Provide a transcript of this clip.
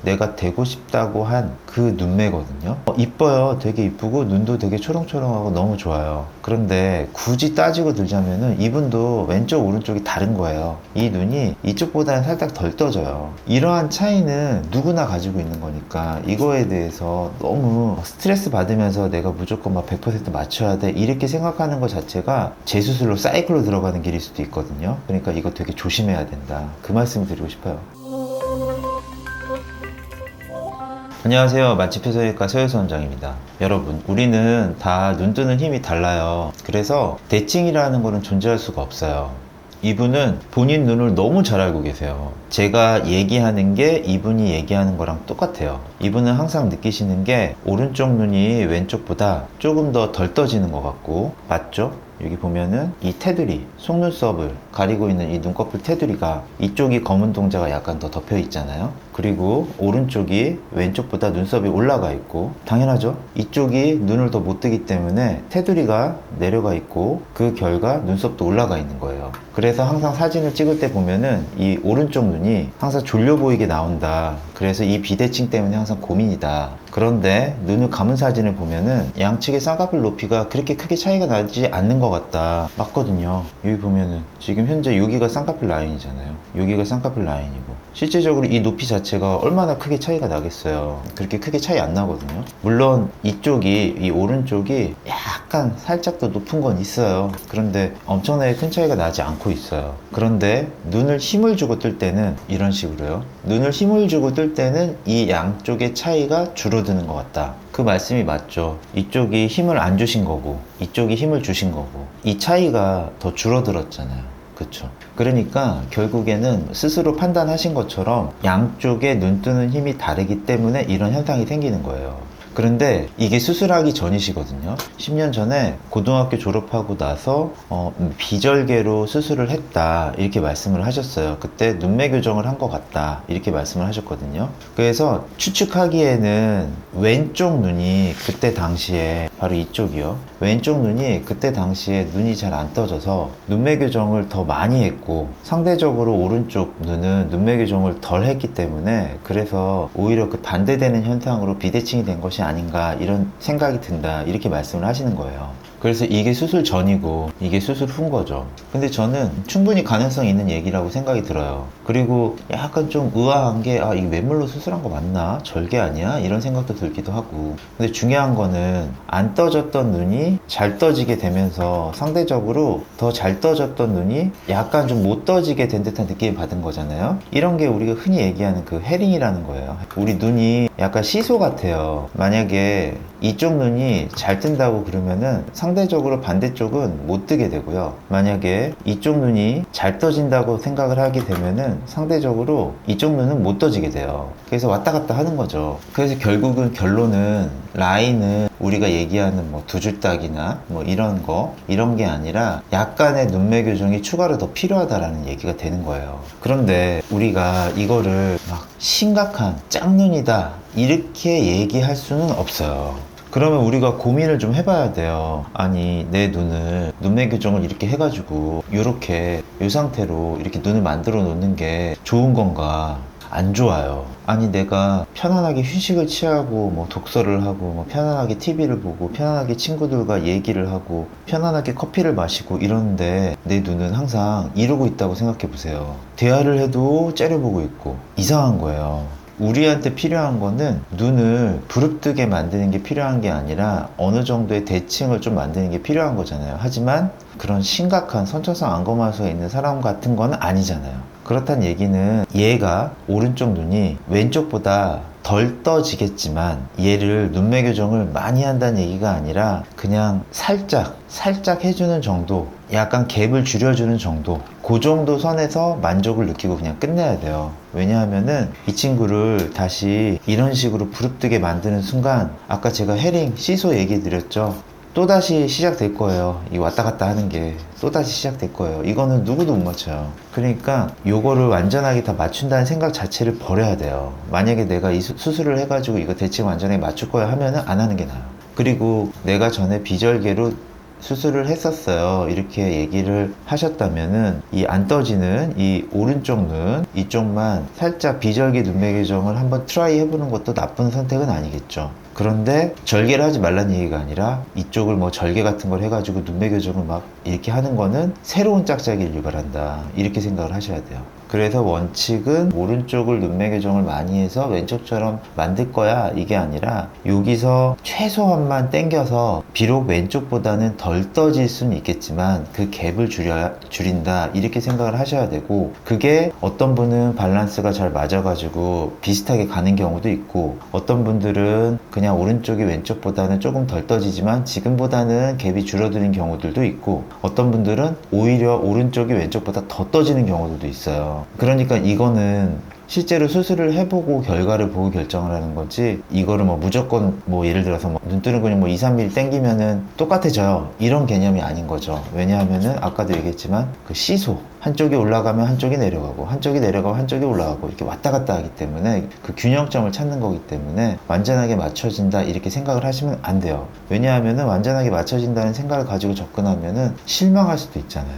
내가 되고 싶다고 한 그 눈매거든요. 이뻐요. 되게 이쁘고 눈도 되게 초롱초롱하고 너무 좋아요. 그런데 굳이 따지고 들자면은 이분도 왼쪽 오른쪽이 다른 거예요. 이 눈이 이쪽보다는 살짝 덜 떠져요. 이러한 차이는 누구나 가지고 있는 거니까 이거에 대해서 너무 스트레스 받으면서 내가 무조건 막 100% 맞춰야 돼 이렇게 생각하는 것 자체가 재수술로 사이클로 들어가는 길일 수도 있거든요. 그러니까 이거 되게 조심해야 된다, 그 말씀 드리고 싶어요. 안녕하세요. 맛집 해소외과 서효수 원장입니다. 여러분, 우리는 다 눈 뜨는 힘이 달라요. 그래서 대칭이라는 거는 존재할 수가 없어요. 이분은 본인 눈을 너무 잘 알고 계세요. 제가 얘기하는 게 이분이 얘기하는 거랑 똑같아요. 이분은 항상 느끼시는 게 오른쪽 눈이 왼쪽보다 조금 더 덜 떠지는 것 같고, 맞죠? 여기 보면은 이 테두리, 속눈썹을 가리고 있는 이 눈꺼풀 테두리가 이쪽이 검은 동자가 약간 더 덮여 있잖아요. 그리고 오른쪽이 왼쪽보다 눈썹이 올라가 있고, 당연하죠. 이쪽이 눈을 더 못 뜨기 때문에 테두리가 내려가 있고 그 결과 눈썹도 올라가 있는 거예요. 그래서 항상 사진을 찍을 때 보면은 이 오른쪽 눈이 항상 졸려 보이게 나온다. 그래서 이 비대칭 때문에 항상 고민이다. 그런데 눈을 감은 사진을 보면은 양측의 쌍꺼풀 높이가 그렇게 크게 차이가 나지 않는 것 같다. 맞거든요. 여기 보면은 지금 현재 여기가 쌍꺼풀 라인이잖아요. 여기가 쌍꺼풀 라인이고, 실제적으로 이 높이 자체가 얼마나 크게 차이가 나겠어요. 그렇게 크게 차이 안 나거든요. 물론 이쪽이, 이 오른쪽이 약간 살짝 더 높은 건 있어요. 그런데 엄청나게 큰 차이가 나지 않고 있어요. 그런데 눈을 힘을 주고 뜰 때는 이런 식으로요. 눈을 힘을 주고 뜰 때는 이 양쪽의 차이가 줄어드는 것 같다. 그 말씀이 맞죠. 이쪽이 힘을 안 주신 거고 이쪽이 힘을 주신 거고, 이 차이가 더 줄어들었잖아요. 그쵸? 그러니까 결국에는 스스로 판단하신 것처럼 양쪽의 눈 뜨는 힘이 다르기 때문에 이런 현상이 생기는 거예요. 그런데 이게 수술하기 전이시거든요. 10년 전에 고등학교 졸업하고 나서 비절개로 수술을 했다 이렇게 말씀을 하셨어요. 그때 눈매 교정을 한 것 같다 이렇게 말씀을 하셨거든요. 그래서 추측하기에는 왼쪽 눈이 그때 당시에, 바로 이쪽이요, 왼쪽 눈이 그때 당시에 눈이 잘 안 떠져서 눈매 교정을 더 많이 했고, 상대적으로 오른쪽 눈은 눈매 교정을 덜 했기 때문에 그래서 오히려 그 반대되는 현상으로 비대칭이 된 것이 아닌가 이런 생각이 든다 이렇게 말씀을 하시는 거예요. 그래서 이게 수술 전이고 이게 수술 후인 거죠. 근데 저는 충분히 가능성 있는 얘기라고 생각이 들어요. 그리고 약간 좀 의아한 게, 이게 맨물로 수술한 거 맞나? 절개 아니야? 이런 생각도 들기도 하고. 근데 중요한 거는 안 떠졌던 눈이 잘 떠지게 되면서 상대적으로 더 잘 떠졌던 눈이 약간 좀 못 떠지게 된 듯한 느낌을 받은 거잖아요. 이런 게 우리가 흔히 얘기하는 그 헤링이라는 거예요. 우리 눈이 약간 시소 같아요. 만약에 이쪽 눈이 잘 뜬다고 그러면은 상대적으로 반대쪽은 못 뜨게 되고요. 만약에 이쪽 눈이 잘 떠진다고 생각을 하게 되면은 상대적으로 이쪽 눈은 못 떠지게 돼요. 그래서 왔다 갔다 하는 거죠. 그래서 결국은 결론은, 라인은 우리가 얘기하는 뭐 두 줄 딱이나 뭐 이런 게 아니라 약간의 눈매 교정이 추가로 더 필요하다라는 얘기가 되는 거예요. 그런데 우리가 이거를 막 심각한 짝눈이다 이렇게 얘기할 수는 없어요. 그러면 우리가 고민을 좀 해봐야 돼요. 아니, 내 눈을 눈매 교정을 이렇게 해가지고 이렇게 이 상태로 이렇게 눈을 만들어 놓는 게 좋은 건가? 안 좋아요. 아니, 내가 편안하게 휴식을 취하고 뭐 독서를 하고 뭐 편안하게 TV를 보고 편안하게 친구들과 얘기를 하고 편안하게 커피를 마시고 이러는데 내 눈은 항상 이러고 있다고 생각해 보세요. 대화를 해도 째려보고 있고 이상한 거예요. 우리한테 필요한 거는 눈을 부릅뜨게 만드는 게 필요한 게 아니라 어느 정도의 대칭을 좀 만드는 게 필요한 거잖아요. 하지만 그런 심각한 선천성 안검하수가 있는 사람 같은 건 아니잖아요. 그렇다는 얘기는 얘가 오른쪽 눈이 왼쪽보다 덜 떠지겠지만 얘를 눈매 교정을 많이 한다는 얘기가 아니라 그냥 살짝 해주는 정도, 약간 갭을 줄여주는 정도, 그 정도 선에서 만족을 느끼고 그냥 끝내야 돼요. 왜냐하면은 이 친구를 다시 이런 식으로 부릅뜨게 만드는 순간, 아까 제가 헤링, 시소 얘기 드렸죠. 또다시 시작될 거예요. 이 왔다 갔다 하는 게 또다시 시작될 거예요. 이거는 누구도 못 맞춰요. 그러니까 요거를 완전하게 다 맞춘다는 생각 자체를 버려야 돼요. 만약에 내가 이 수술을 해가지고 이거 대칭 완전하게 맞출 거야 하면은 안 하는 게 나아요. 그리고 내가 전에 비절개로 수술을 했었어요. 이렇게 얘기를 하셨다면은 이 안 떠지는 이 오른쪽 눈 이쪽만 살짝 비절개 눈매 교정을 한번 트라이 해보는 것도 나쁜 선택은 아니겠죠. 그런데 절개를 하지 말라는 얘기가 아니라 이쪽을 뭐 절개 같은 걸 해가지고 눈매 교정을 막 이렇게 하는 거는 새로운 짝짝이를 유발한다, 이렇게 생각을 하셔야 돼요. 그래서 원칙은 오른쪽을 눈매 교정을 많이 해서 왼쪽처럼 만들 거야, 이게 아니라 여기서 최소한만 당겨서 비록 왼쪽보다는 덜 떠질 수는 있겠지만 그 갭을 줄인다, 이렇게 생각을 하셔야 되고, 그게 어떤 분은 밸런스가 잘 맞아가지고 비슷하게 가는 경우도 있고, 어떤 분들은 그냥 오른쪽이 왼쪽보다는 조금 덜 떠지지만 지금보다는 갭이 줄어드는 경우들도 있고, 어떤 분들은 오히려 오른쪽이 왼쪽보다 더 떠지는 경우들도 있어요. 그러니까 이거는 실제로 수술을 해보고 결과를 보고 결정을 하는 거지, 이거를 뭐 무조건 뭐 예를 들어서 뭐 눈뜨는 근육 뭐 2, 3mm 땡기면은 똑같아져요, 이런 개념이 아닌 거죠. 왜냐하면은 아까도 얘기했지만 그 시소, 한쪽이 올라가면 한쪽이 내려가고 한쪽이 내려가면 한쪽이 올라가고 이렇게 왔다 갔다 하기 때문에 그 균형점을 찾는 거기 때문에 완전하게 맞춰진다, 이렇게 생각을 하시면 안 돼요. 왜냐하면은 완전하게 맞춰진다는 생각을 가지고 접근하면은 실망할 수도 있잖아요.